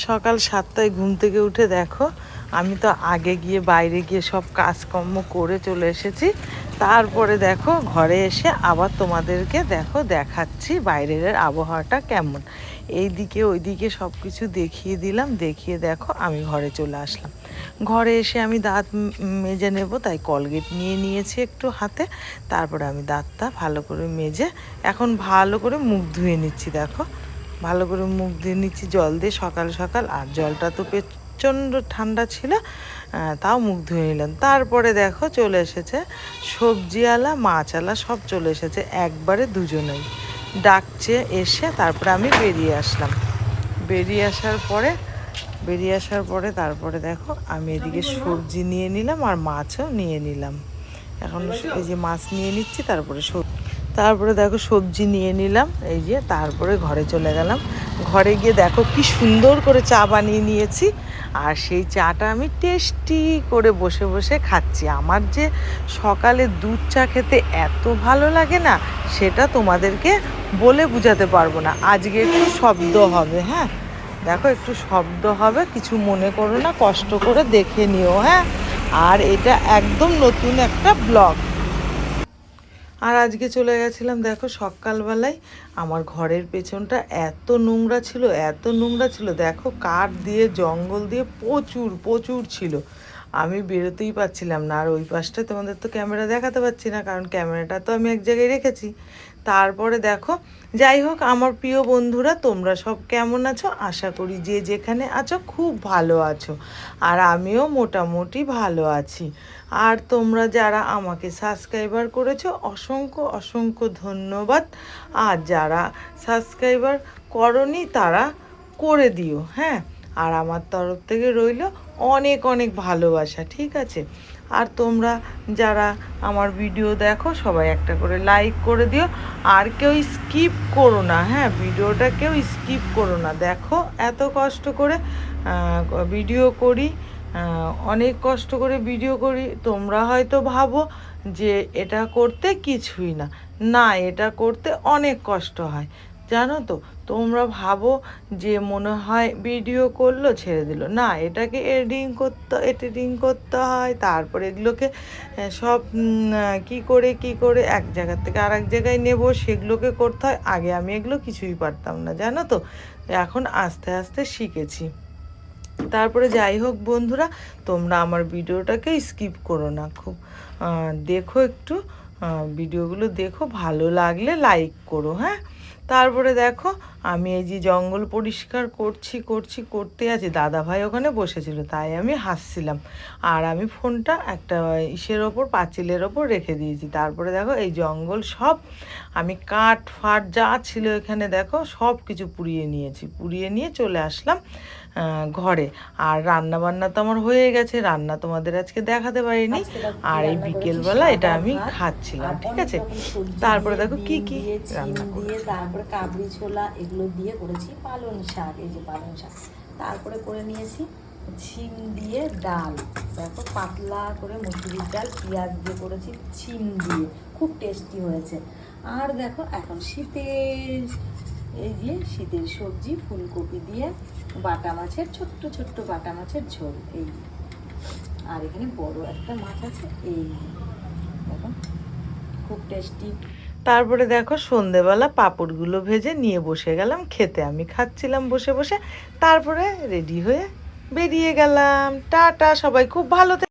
সকাল 7টায় ঘুম থেকে উঠে দেখো আমি তো আগে গিয়ে বাইরে গিয়ে সব কাজকর্ম করে চলে এসেছি। তারপরে দেখো ঘরে এসে আবার তোমাদেরকে দেখো দেখাচ্ছি বাইরের আবহাওয়াটা কেমন। এইদিকে ওইদিকে সব কিছু দেখিয়ে দিলাম, দেখিয়ে দেখো আমি ঘরে চলে আসলাম। ঘরে এসে আমি দাঁত মেজে নেব, তাই কলগেট নিয়ে নিয়েছি একটু হাতে। তারপরে আমি দাঁতটা ভালো করে মেজে এখন ভালো করে মুখ ধুয়ে নিচ্ছি। দেখো ভালো করে মুখ ধুয়ে নিচ্ছি জল দিয়ে সকাল সকাল, আর জলটা তো প্রচণ্ড ঠান্ডা ছিল, তাও মুখ ধুয়ে নিলাম। তারপরে দেখো চলে এসেছে সবজিওয়ালা মাছওয়ালা সব চলে এসেছে একবারে, দুজনেই ডাকছে এসে। তারপরে আমি বেরিয়ে আসলাম। বেরিয়ে আসার পরে তারপরে দেখো আমি এদিকে সবজি নিয়ে নিলাম আর মাছও নিয়ে নিলাম। এখন এই যে মাছ নিয়ে নিচ্ছি, তারপরে দেখো সবজি নিয়ে নিলাম এই যে। তারপরে ঘরে চলে গেলাম। ঘরে গিয়ে দেখো কি সুন্দর করে চা বানিয়ে নিয়েছি, আর সেই চাটা আমি টেস্টি করে বসে বসে খাচ্ছি। আমার যে সকালে দুধ চা খেতে এত ভালো লাগে না, সেটা তোমাদেরকে বলে বোঝাতে পারবো না। আজকে একটু শব্দ হবে, হ্যাঁ দেখো একটু শব্দ হবে, কিছু মনে করো না, কষ্ট করে দেখে নিও, হ্যাঁ। আর এটা একদম নতুন একটা ব্লগ। আর আজকে চলে গেছিলাম দেখো সকালবেলায়, আমার ঘরের পেছনটা এত নোংরা ছিল, এত নোংরা ছিল, দেখো কাঠ দিয়ে জঙ্গল দিয়ে প্রচুর প্রচুর ছিল। আমি বেরোতেই পারছিলাম না। আর ওই পাশটা তোমাদের তো ক্যামেরা দেখাতে পারছি না, কারণ ক্যামেরাটা তো আমি এক জায়গায় রেখেছি। তারপরে দেখো যাই হোক আমার প্রিয় বন্ধুরা, তোমরা সব কেমন আছো? আশা করি যে যেখানে আছো খুব ভালো আছো, আর আমিও মোটামুটি ভালো আছি। আর তোমরা যারা আমাকে সাবস্ক্রাইবার করেছো অসংখ্য অসংখ্য ধন্যবাদ। আর যারা সাবস্ক্রাইবার করনি তারা করে দিও, হ্যাঁ। আর আমার তরফ থেকে রইল অনেক অনেক ভালোবাসা, ঠিক আছে? আর তোমরা যারা আমার ভিডিও দেখো সবাই একটা করে লাইক করে দিও। আর কেউ স্কিপ করো না, হ্যাঁ, ভিডিওটা কেউ স্কিপ করো না। দেখো এত কষ্ট করে ভিডিও করি, অনেক কষ্ট করে ভিডিও করি। তোমরা হয়তো ভাবো যে এটা করতে কিছুই না, না এটা করতে অনেক কষ্ট হয়, জানো তো। তোমরা ভাবো যে মনে হয় ভিডিও করলো ছেড়ে দিল, না, এটাকে এডিটিং করতে হয়। তারপরে এগুলোকে সব কি করে এক জায়গা থেকে আর এক জায়গায় নেব, সেগুলোকে করতে হয়। আগে আমি এগুলো কিছুই পারতাম না, জানো তো। এখন আস্তে আস্তে শিখেছি। তারপরে যাই হোক বন্ধুরা, তোমরা আমার ভিডিওটাকে স্কিপ করো না, খুব দেখো একটু ভিডিওগুলো দেখো, ভালো লাগলে লাইক করো, হ্যাঁ। তারপরে দেখো আমি এই যে জঙ্গল পরিষ্কার করতে আছি, দাদাভাই ওখানে বসেছিল, তাই আমি হাসছিলাম। আর আমি ফোনটা একটা ইসের ওপর, পাঁচিলের ওপর রেখে দিয়েছি। তারপরে দেখো এই জঙ্গল সব আমি কাঠ ফাট যা ছিল এখানে দেখো সব কিছু পুড়িয়ে নিয়ে চলে আসলাম ঘরে। আর রান্না বান্না তো আমার হয়ে গেছে, রান্না তোমাদের আজকে দেখাতে পারিনি। আর এই বিকেলবেলা এটা আমি খাচ্ছিলাম, ঠিক আছে। তারপরে দেখো কি কি রান্না দিয়ে, তারপরে কাবলি ছোলা এগুলো দিয়ে করেছি পালং শাক, এই যে পালং শাক। তারপরে করে নিয়েছি ছিম দিয়ে ডাল, দেখো পাতলা করে মুসুরির ডাল পেঁয়াজ দিয়ে করেছি ছিম দিয়ে, খুব টেস্টি হয়েছে। আর দেখো এখন শীতের সবজি ফুলকপি দিয়ে বাটা মাছের, ছোট্ট ছোট্ট বাটা মাছের ঝোল, এই। আর এখানে বড় একটা মাছ আছে, এই দেখো, খুব টেস্টি। তারপরে দেখো সন্ধেবেলা পাঁপড়গুলো ভেজে নিয়ে বসে গেলাম খেতে। আমি খাচ্ছিলাম বসে বসে, তারপরে রেডি হয়ে বেরিয়ে গেলাম। টাটা, সবাই খুব ভালো